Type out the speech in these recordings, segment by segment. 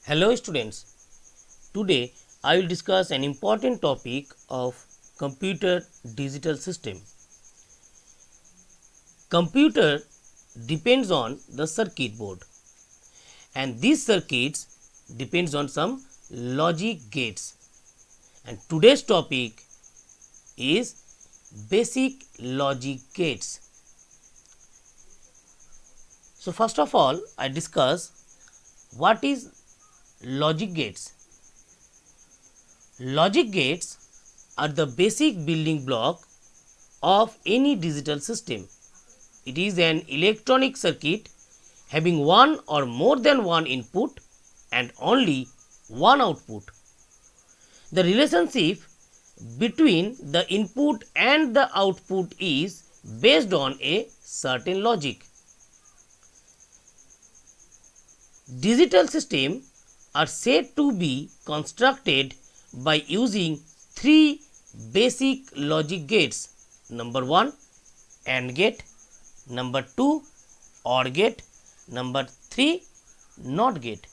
Hello students, today I will discuss an important topic of computer digital system. Computer depends on the circuit board and these circuits depends on some logic gates, and today's topic is basic logic gates. So first of all I discuss what is logic gates. Logic gates are the basic building block of any digital system. It is an electronic circuit having one or more than one input and only one output. The relationship between the input and the output is based on a certain logic. Digital systems are said to be constructed by using three basic logic gates. Number 1, AND gate. Number 2, OR gate. Number 3, NOT gate.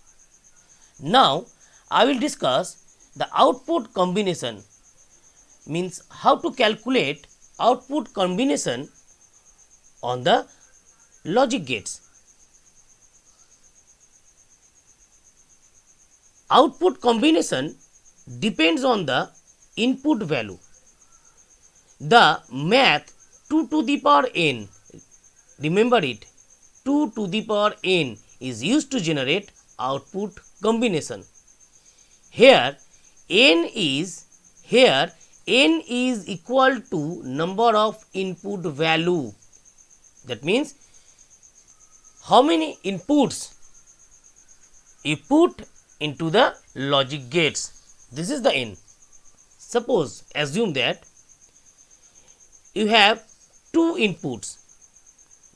Now I will discuss the output combination, means how to calculate output combination on the logic gates. Output combination depends on the input value. The math 2 to the power n, remember it, 2 to the power n is used to generate output combination. Here n is equal to number of input value. That means how many inputs you put into the logic gates. This is the n. Suppose assume that you have two inputs,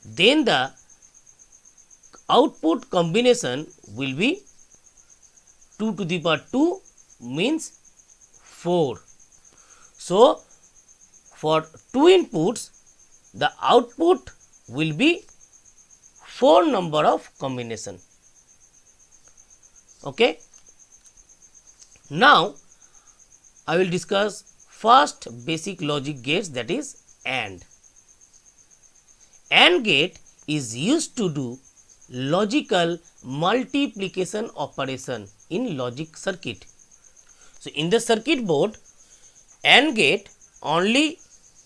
then the output combination will be 2 to the power 2 means 4. So for two inputs the output will be 4 number of combination. Okay. Now I will discuss first basic logic gates, that is AND. AND gate is used to do logical multiplication operation in logic circuit. So in the circuit board AND gate only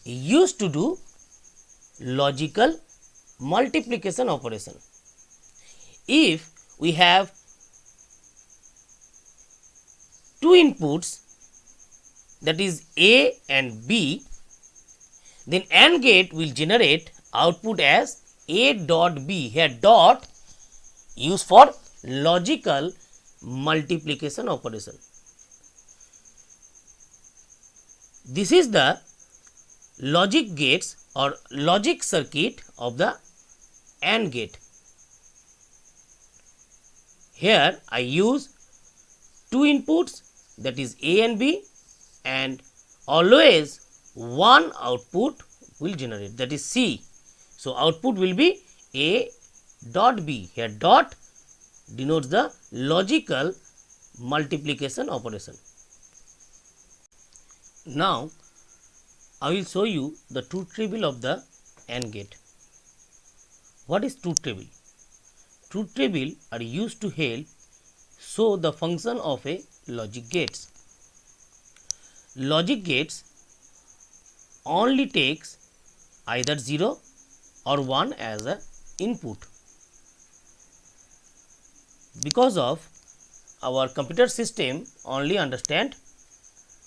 used to do logical multiplication operation. If we have two inputs, that is A and B, then AND gate will generate output as A dot B. Here dot used for logical multiplication operation. This is the logic gates or logic circuit of the AND gate. Here I use two inputs, that is A and B, and always one output will generate, that is C. So output will be A dot B. Here dot denotes the logical multiplication operation. Now I will show you the truth table of the AND gate. What is truth table? Truth table are used to help show the function of a logic gates. Logic gates only takes either 0 or 1 as a input. Because of our computer system only understand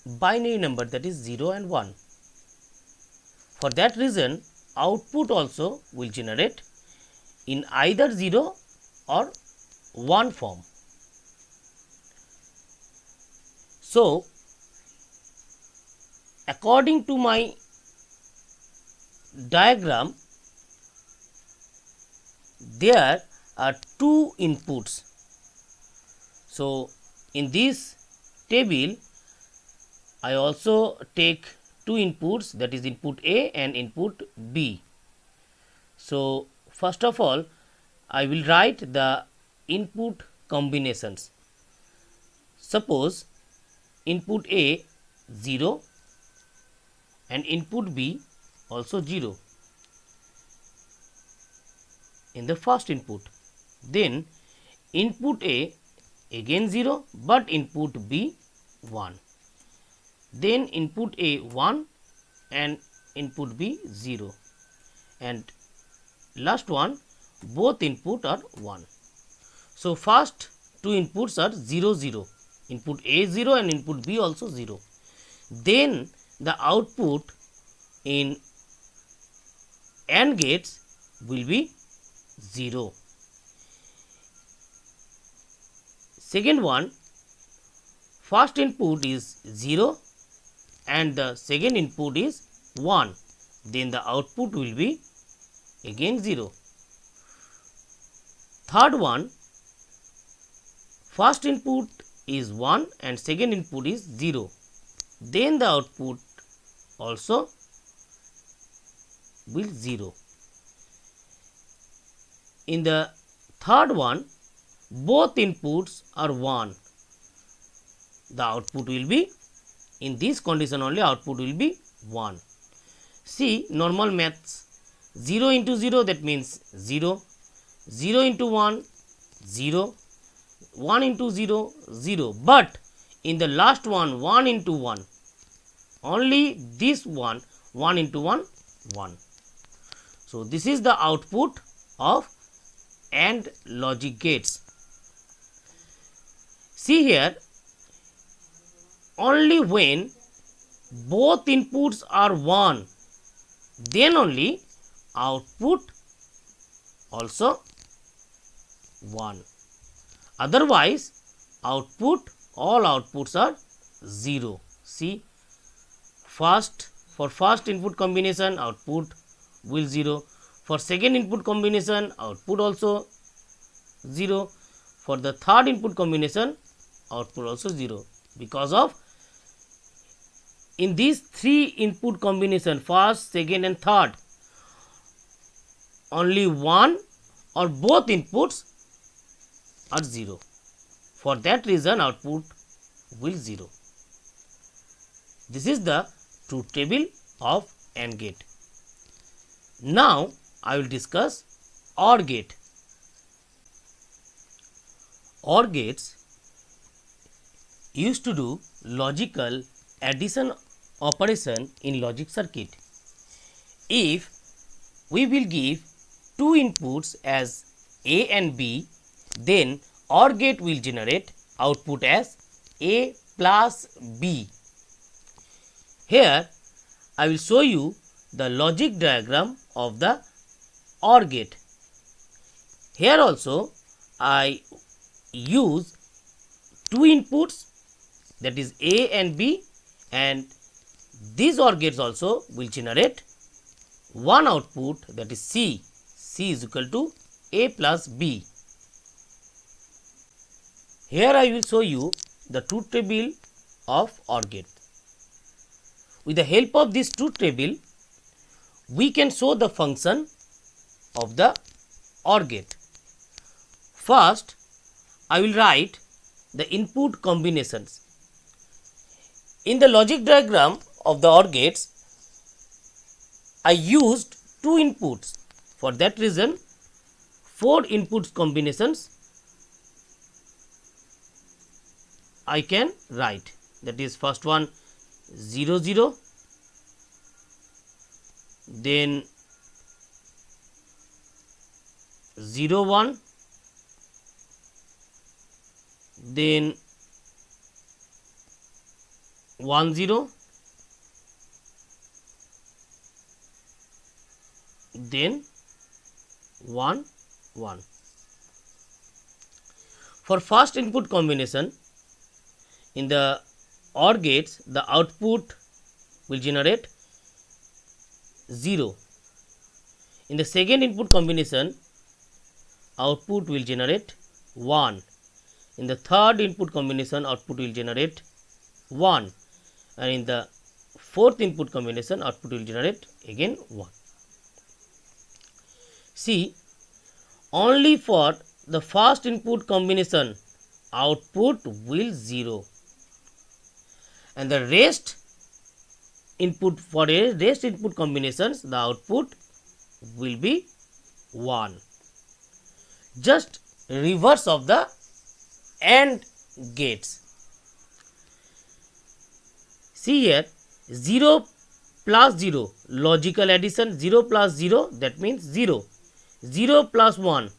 binary number, that is 0 and 1. For that reason output also will generate in either 0 or 1 form. So according to my diagram, there are two inputs. So in this table I also take two inputs, that is input A and input B. So first of all I will write the input combinations. Suppose input A 0 and input B also 0 in the first input. Then input A again 0, but input B 1. Then input A 1 and input B 0, and last one both input are 1. So first two inputs are 0 0, input A 0 and input B also 0. Then the output in AND gates will be 0. Second one, first input is 0 and the second input is 1, then the output will be again 0. Third one, first input is 1 and second input is 0, then the output also will 0. In the third one, both inputs are 1, the output will be, in this condition only output will be 1. See normal maths, 0 into 0, that means 0, 0 into 1 0, 1 into 0 0, but in the last one 1 into 1, only this one 1 into 1 1. So this is the output of AND logic gates. See here, only when both inputs are 1, then only output also 1. Otherwise, output, all outputs are 0. See, for first input combination, output will 0. For second input combination, output also 0. For the third input combination, output also 0. Because of in these three input combination, first, second and third, only one or both inputs are 0. For that reason output will 0. This is the truth table of AND gate. Now I will discuss OR gate. OR gates used to do logical addition operation in logic circuit. If we will give two inputs as A and B, then OR gate will generate output as A plus B. Here I will show you the logic diagram of the OR gate. Here also I use two inputs, that is A and B, and these OR gates also will generate one output, that is C. C is equal to A plus B. Here I will show you the truth table of OR gate. With the help of this truth table, we can show the function of the OR gate. First, I will write the input combinations. In the logic diagram of the OR gates, I used two inputs. For that reason, 4 inputs combinations I can write. That is, first one 0 0, then 0 1, then 1 0, then 1 1. For first input combination, in the OR gates, the output will generate 0. In the second input combination, output will generate 1. In the third input combination, output will generate 1, and in the fourth input combination, output will generate again 1. See, only for the first input combination, output will 0. and the rest input, for a rest input combinations, the output will be 1. Just reverse of the AND gates. See here, 0 plus 0, logical addition, 0 plus 0, that means 0. 0 plus 1,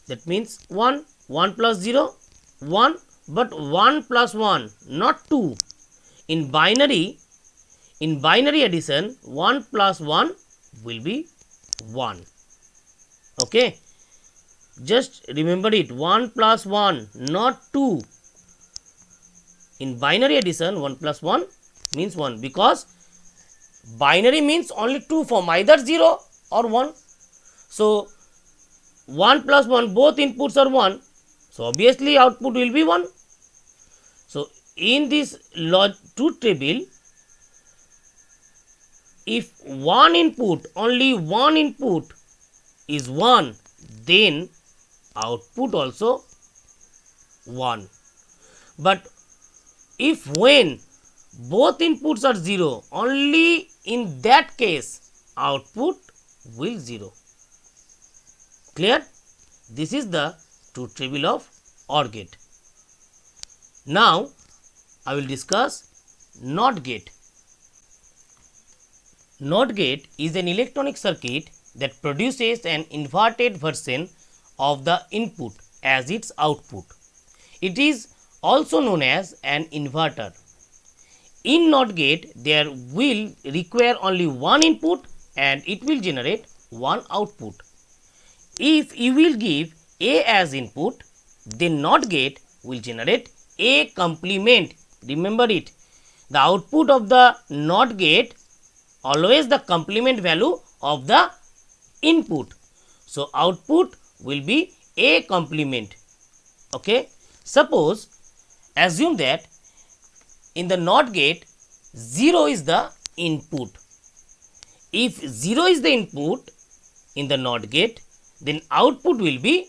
that means 1. 1 plus 0, 1, but 1 plus 1, not 2. In binary addition, 1 plus 1 will be 1. Okay, just remember it, 1 plus 1, not 2. In binary addition, 1 plus 1 means 1, because binary means only two form, either 0 or 1. So 1 plus 1, both inputs are 1, so obviously output will be 1. So in this truth table, if only one input is 1, then output also 1. But if when both inputs are 0, only in that case output will 0. Clear? This is the truth table of OR gate. Now I will discuss NOT gate. NOT gate is an electronic circuit that produces an inverted version of the input as its output. It is also known as an inverter. In NOT gate, there will require only one input and it will generate one output. If you will give A as input, then NOT gate will generate A complement. Remember it, the output of the NOT gate always the complement value of the input. So output will be A complement. Okay, suppose assume that in the NOT gate 0 is the input. If 0 is the input in the NOT gate, then output will be,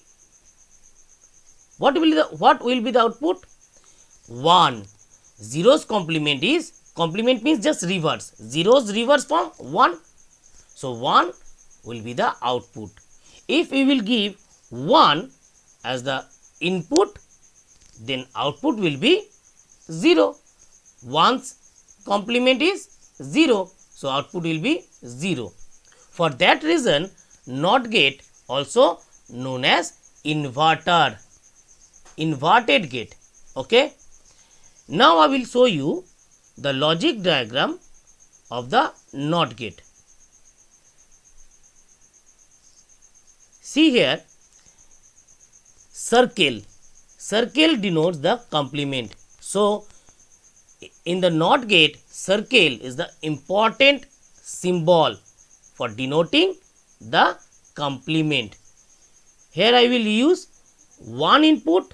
what will be the output? 1. 0's complement means just reverse. 0's reverse form 1. So 1 will be the output. If we will give 1 as the input, then output will be 0. 1's complement is 0. So output will be 0. For that reason, NOT gate also known as inverter, inverted gate. Okay. Now I will show you the logic diagram of the NOT gate. See here, circle denotes the complement. So in the NOT gate, circle is the important symbol for denoting the complement. Here I will use one input,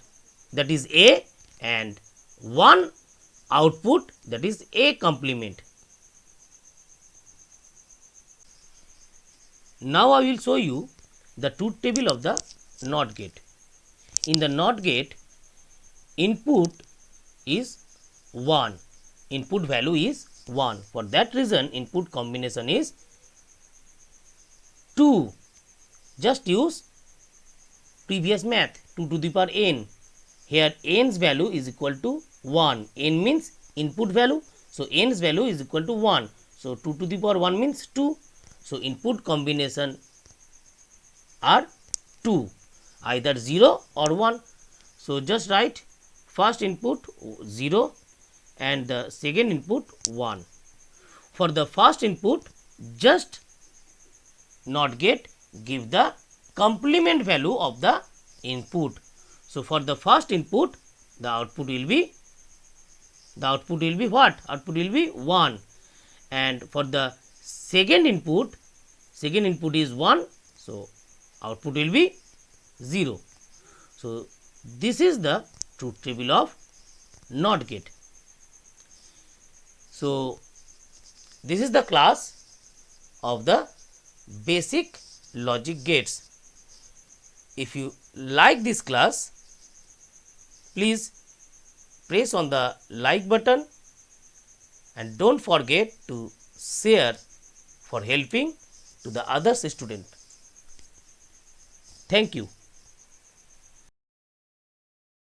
that is A, and one output, that is A complement. Now I will show you the truth table of the NOT gate. In the NOT gate, input is 1, input value is 1. For that reason, input combination is 2. Just use previous math, 2 to the power n. Here n's value is equal to 1. N means input value. So n's value is equal to 1. So 2 to the power 1 means 2. So input combination are 2, either 0 or 1. So just write first input 0 and the second input 1. For the first input, just NOT gate give the complement value of the input. So for the first input, the output will be what? Output will be 1. And for the second input is 1. So output will be 0. So this is the truth table of NOT gate. So this is the class of the basic logic gates. If you like this class, please press on the like button and don't forget to share for helping to the other student. Thank you.